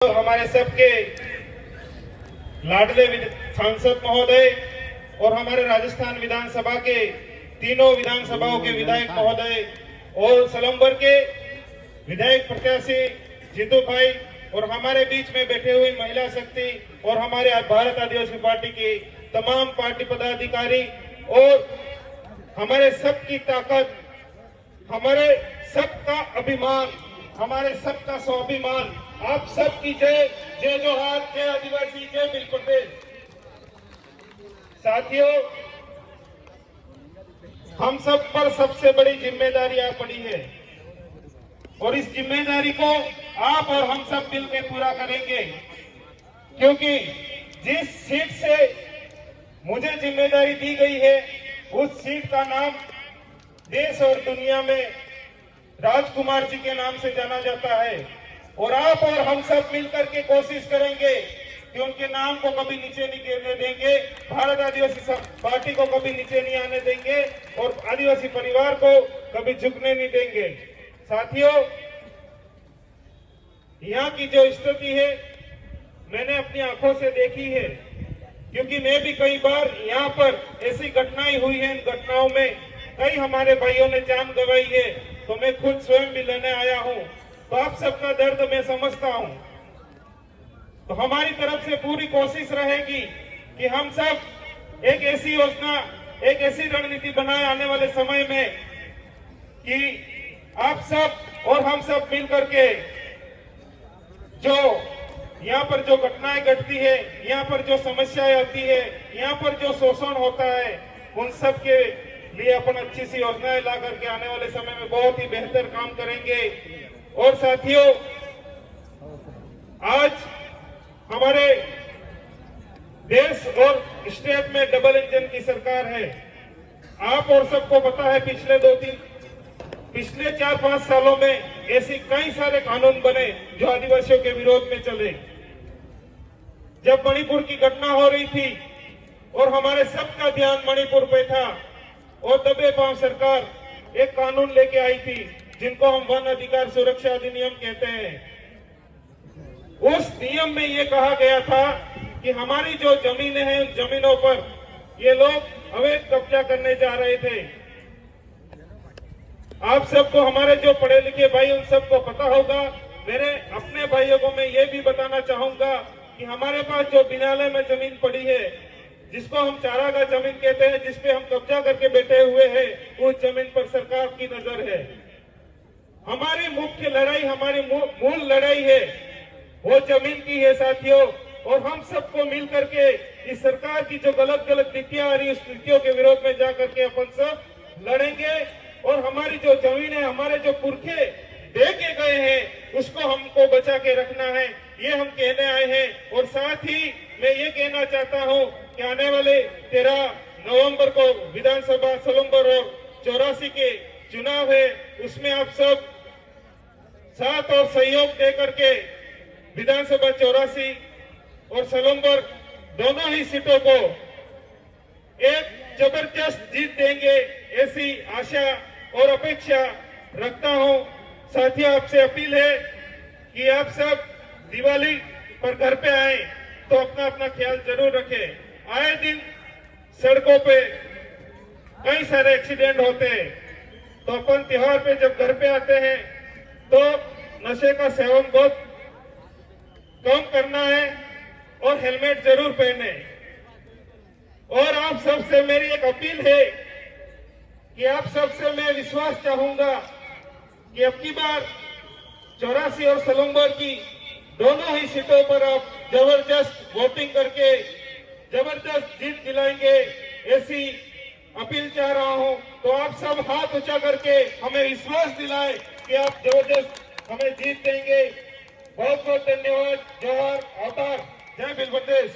हमारे सबके लाडले सांसद महोदय और हमारे राजस्थान विधानसभा के तीनों विधानसभाओं के विधायक महोदय और सलम्बर के विधायक प्रत्याशी जितू भाई और हमारे बीच में बैठे हुए महिला शक्ति और हमारे भारत आदिवासी पार्टी की तमाम पार्टी पदाधिकारी और हमारे सबकी ताकत, हमारे सबका अभिमान, हमारे सबका स्वाभिमान, आप सबकी जय। जय जोहार, जय आदिवासी, जय मिल प्रदेश। साथियों, हम सब पर सबसे बड़ी जिम्मेदारी आ पड़ी है और इस जिम्मेदारी को आप और हम सब मिलकर पूरा करेंगे, क्योंकि जिस सीट से मुझे जिम्मेदारी दी गई है उस सीट का नाम देश और दुनिया में राजकुमार जी के नाम से जाना जाता है और आप और हम सब मिलकर के कोशिश करेंगे कि उनके नाम को कभी नीचे नहीं गिरने देंगे, भारत आदिवासी पार्टी को कभी नीचे नहीं आने देंगे और आदिवासी परिवार को कभी झुकने नहीं देंगे। साथियों, यहाँ की जो स्थिति है मैंने अपनी आंखों से देखी है, क्योंकि मैं भी कई बार यहाँ पर ऐसी घटनाएं हुई हैं। इन घटनाओं में कई हमारे भाइयों ने जान गंवाई है, तो मैं खुद स्वयं भी लेने आया हूँ, तो आप सबका दर्द मैं समझता हूँ। तो हमारी तरफ से पूरी कोशिश रहेगी कि हम सब एक ऐसी योजना, एक ऐसी रणनीति बनाए आने वाले समय में कि आप सब और हम सब मिल करके जो यहाँ पर जो घटनाएं घटती है, यहाँ पर जो समस्याएं आती है, यहाँ पर जो शोषण होता है, उन सब के लिए अपन अच्छी सी योजनाएं ला करके आने वाले समय में बहुत ही बेहतर काम करेंगे। और साथियों, आज हमारे देश और स्टेट में डबल इंजन की सरकार है। आप और सबको पता है पिछले 4-5 सालों में ऐसे कई सारे कानून बने जो आदिवासियों के विरोध में चले। जब मणिपुर की घटना हो रही थी और हमारे सबका ध्यान मणिपुर पे था और दबे पांव सरकार एक कानून लेके आई थी जिनको हम वन अधिकार सुरक्षा अधिनियम कहते हैं। उस नियम में ये कहा गया था कि हमारी जो जमीनें हैं, उन जमीनों पर ये लोग अवैध कब्जा करने जा रहे थे। आप सबको, हमारे जो पढ़े लिखे भाई, उन सबको पता होगा। मेरे अपने भाइयों को मैं ये भी बताना चाहूंगा कि हमारे पास जो बिनाले में जमीन पड़ी है, जिसको हम चारागाह जमीन कहते हैं, जिसपे हम कब्जा करके बैठे हुए हैं, उस जमीन पर सरकार की नजर है। हमारी मुख्य लड़ाई, हमारी मूल लड़ाई है वो जमीन की है साथियों। और हम सबको मिल करके इस सरकार की जो गलत नीतियां आ रही है, उस नीतियों के विरोध में जा करके अपन सब लड़ेंगे और हमारी जो जमीन है, हमारे जो पुरखे दे के गए हैं, उसको हमको बचा के रखना है, ये हम कहने आए हैं। और साथ ही मैं ये कहना चाहता हूँ कि आने वाले 13 नवंबर को विधानसभा सलम्बर और 84 के चुनाव है, उसमें आप सब साथ और सहयोग दे करके विधानसभा 84 और सलम्बर दोनों ही सीटों को एक जबरदस्त जीत देंगे, ऐसी आशा और अपेक्षा रखता हूं। साथियों, आपसे अपील है कि आप सब दिवाली पर घर पे आए तो अपना अपना ख्याल जरूर रखें। आए दिन सड़कों पे कई सारे एक्सीडेंट होते हैं, तो अपन त्योहार पे जब घर पे आते हैं तो नशे का सेवन बहुत कम करना है और हेलमेट जरूर पहने। और आप सबसे मेरी एक अपील है कि आप सबसे मैं विश्वास चाहूंगा कि अब की बार 84 और सलम्बर की दोनों ही सीटों पर आप जबरदस्त वोटिंग करके जबरदस्त जीत दिलाएंगे, ऐसी अपील चाह रहा हूं। तो आप सब हाथ ऊंचा करके हमें विश्वास दिलाएं कि आप जबरदस्त हमें जीत देंगे। बहुत बहुत धन्यवाद। जोहार, आभार। जय भील प्रदेश।